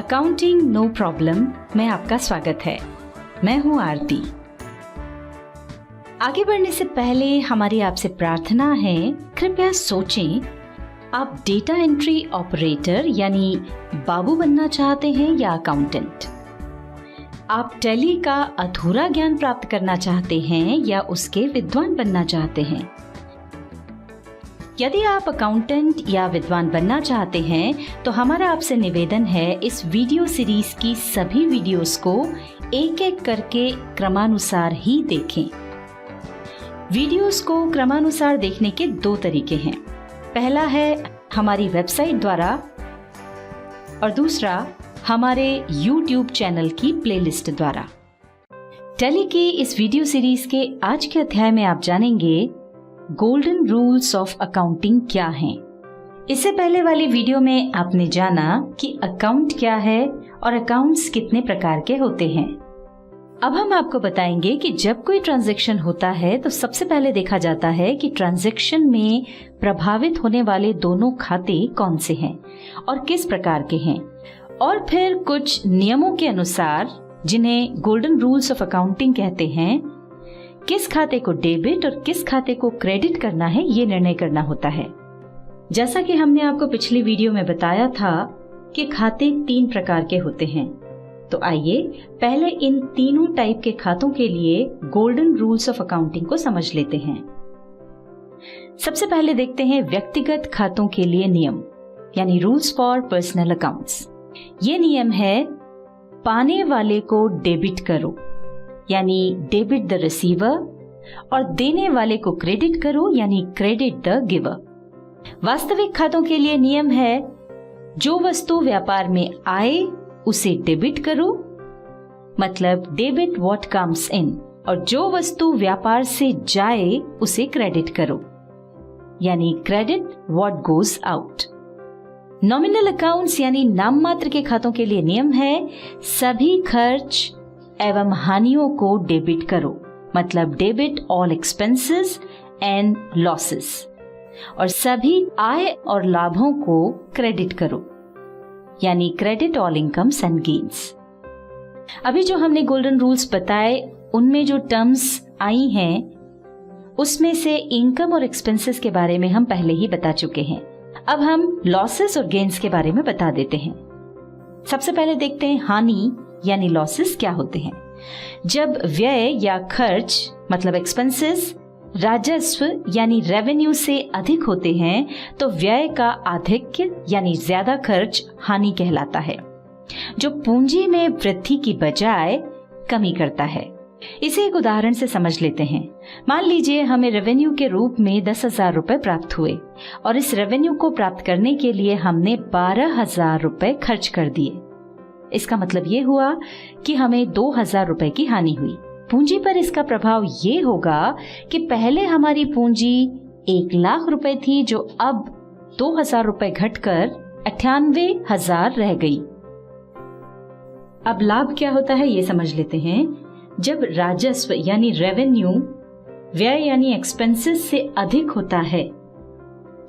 Accounting no problem में आपका स्वागत है। मैं हूं आरती। आगे बढ़ने से पहले हमारी आपसे प्रार्थना है, कृपया सोचें, आप डेटा एंट्री ऑपरेटर यानी बाबू बनना चाहते हैं या अकाउंटेंट? आप टैली का अधूरा ज्ञान प्राप्त करना चाहते हैं या उसके विद्वान बनना चाहते हैं? यदि आप अकाउंटेंट या विद्वान बनना चाहते हैं तो हमारा आपसे निवेदन है, इस वीडियो सीरीज की सभी वीडियोस को एक एक करके क्रमानुसार ही देखें। वीडियोस को क्रमानुसार देखने के दो तरीके हैं। पहला है हमारी वेबसाइट द्वारा और दूसरा हमारे YouTube चैनल की प्लेलिस्ट द्वारा। टैली की इस वीडियो सीरीज के आज के अध्याय में आप जानेंगे गोल्डन रूल्स ऑफ अकाउंटिंग क्या हैं। इससे पहले वाली वीडियो में आपने जाना कि अकाउंट क्या है और अकाउंट्स कितने प्रकार के होते हैं। अब हम आपको बताएंगे कि जब कोई ट्रांजैक्शन होता है तो सबसे पहले देखा जाता है कि ट्रांजैक्शन में प्रभावित होने वाले दोनों खाते कौन से हैं और किस प्रकार के हैं, और फिर कुछ नियमों के अनुसार, जिन्हें गोल्डन रूल्स ऑफ अकाउंटिंग कहते हैं, किस खाते को डेबिट और किस खाते को क्रेडिट करना है, ये निर्णय करना होता है। जैसा कि हमने आपको पिछली वीडियो में बताया था कि खाते 3 प्रकार के होते हैं, तो आइए पहले इन तीनों टाइप के खातों के लिए गोल्डन रूल्स ऑफ अकाउंटिंग को समझ लेते हैं। सबसे पहले देखते हैं व्यक्तिगत खातों के लिए नियम, यानी रूल्स फॉर पर्सनल अकाउंट्स। ये नियम है, पाने वाले को डेबिट करो, यानी डेबिट द रिसीवर, और देने वाले को क्रेडिट करो, यानी क्रेडिट द गिवर। वास्तविक खातों के लिए नियम है, जो वस्तु व्यापार में आए उसे डेबिट करो, मतलब डेबिट व्हाट कम्स इन, और जो वस्तु व्यापार से जाए उसे क्रेडिट करो, यानी credit what goes out. Nominal accounts यानी नाम मात्र के खातों के लिए नियम है, सभी खर्च एवं हानियों को डेबिट करो, मतलब debit all expenses and losses, और सभी आय और लाभों को क्रेडिट करो, यानी credit all incomes and gains. अभी जो हमने गोल्डन रूल्स बताए उनमें जो टर्म्स आई हैं उसमें से इनकम और एक्सपेंसेस के बारे में हम पहले ही बता चुके हैं। अब हम लॉसेस और गेन्स के बारे में बता देते हैं। सबसे पहले देखते हैं हानि यानी लॉसेस क्या होते हैं। जब व्यय या खर्च मतलब एक्सपेंसेस राजस्व यानी रेवेन्यू से अधिक होते हैं तो व्यय का आधिक्य यानी ज्यादा खर्च हानि कहलाता है, जो पूंजी में वृद्धि की बजाय कमी करता है। इसे एक उदाहरण से समझ लेते हैं। मान लीजिए हमें रेवेन्यू के रूप में 10,000 रुपए प्राप्त हुए और इस रेवेन्यू को प्राप्त करने के लिए हमने 12,000 रुपए खर्च कर दिए। इसका मतलब ये हुआ कि हमें 2,000 रुपए की हानि हुई। पूंजी पर इसका प्रभाव ये होगा कि पहले हमारी पूंजी 1,00,000 रुपए थी, जो अब 2,000 रुपए घटकर 98,000 रह गई। अब लाभ क्या होता है ये समझ लेते हैं। जब राजस्व यानी रेवेन्यू व्यय यानी एक्सपेंसेस से अधिक होता है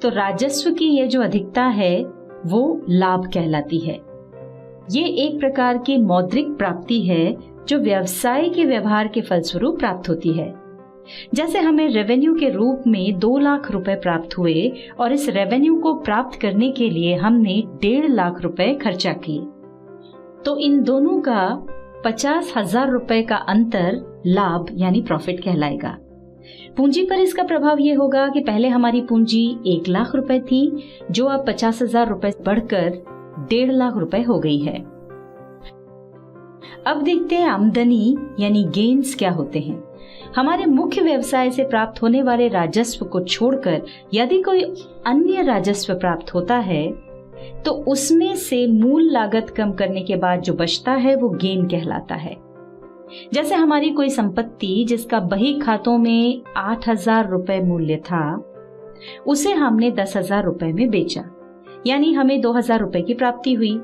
तो राजस्व की ये जो अधिकता है वो लाभ कहलाती है। ये एक प्रकार की मौद्रिक प्राप्ति है जो व्यवसाय के व्यवहार के फलस्वरूप प्राप्त होती है। जैसे हमें रेवेन्यू के रूप में 2,00,000 रुपए प्राप्त हुए और इस रेवेन्यू को प्राप्त करने के लिए हमने 1,50,000 रुपए खर्चा किए, तो इन दोनों का 50,000 रुपए का अंतर लाभ यानी प्रॉफिट कहलाएगा। पूंजी पर इसका प्रभाव ये होगा कि पहले हमारी पूंजी 1,00,000 रुपए थी, जो अब 50,000 रुपए बढ़कर 1,50,000 रुपए हो गई है। अब देखते हैं आमदनी यानी गेन्स क्या होते हैं। हमारे मुख्य व्यवसाय से प्राप्त होने वाले राजस्व को छोड़कर यदि कोई अन्य राजस्व प्राप्त होता है तो उसमें से मूल लागत कम करने के बाद जो बचता है वो गेन कहलाता है। जैसे हमारी कोई संपत्ति जिसका बही खातों में 8,000 रुपए मूल्य था, उसे हमने 10,000 रुपए में बेचा, यानी हमें 2,000 रुपए की प्राप्ति हुई।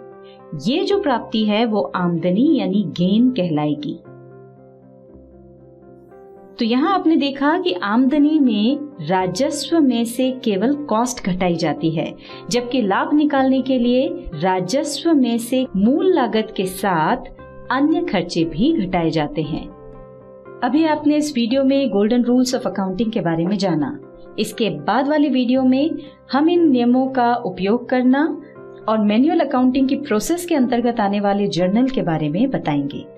ये जो प्राप्ति है वो आमदनी यानी गेन कहलाएगी। तो यहाँ आपने देखा कि आमदनी में राजस्व में से केवल कॉस्ट घटाई जाती है, जबकि लाभ निकालने के लिए राजस्व में से मूल लागत के साथ अन्य खर्चे भी घटाए जाते हैं। अभी आपने इस वीडियो में गोल्डन रूल्स ऑफ अकाउंटिंग के बारे में जाना। इसके बाद वाले वीडियो में हम इन नियमों का उपयोग करना और मैन्युअल अकाउंटिंग की प्रोसेस के अंतर्गत आने वाले जर्नल के बारे में बताएंगे।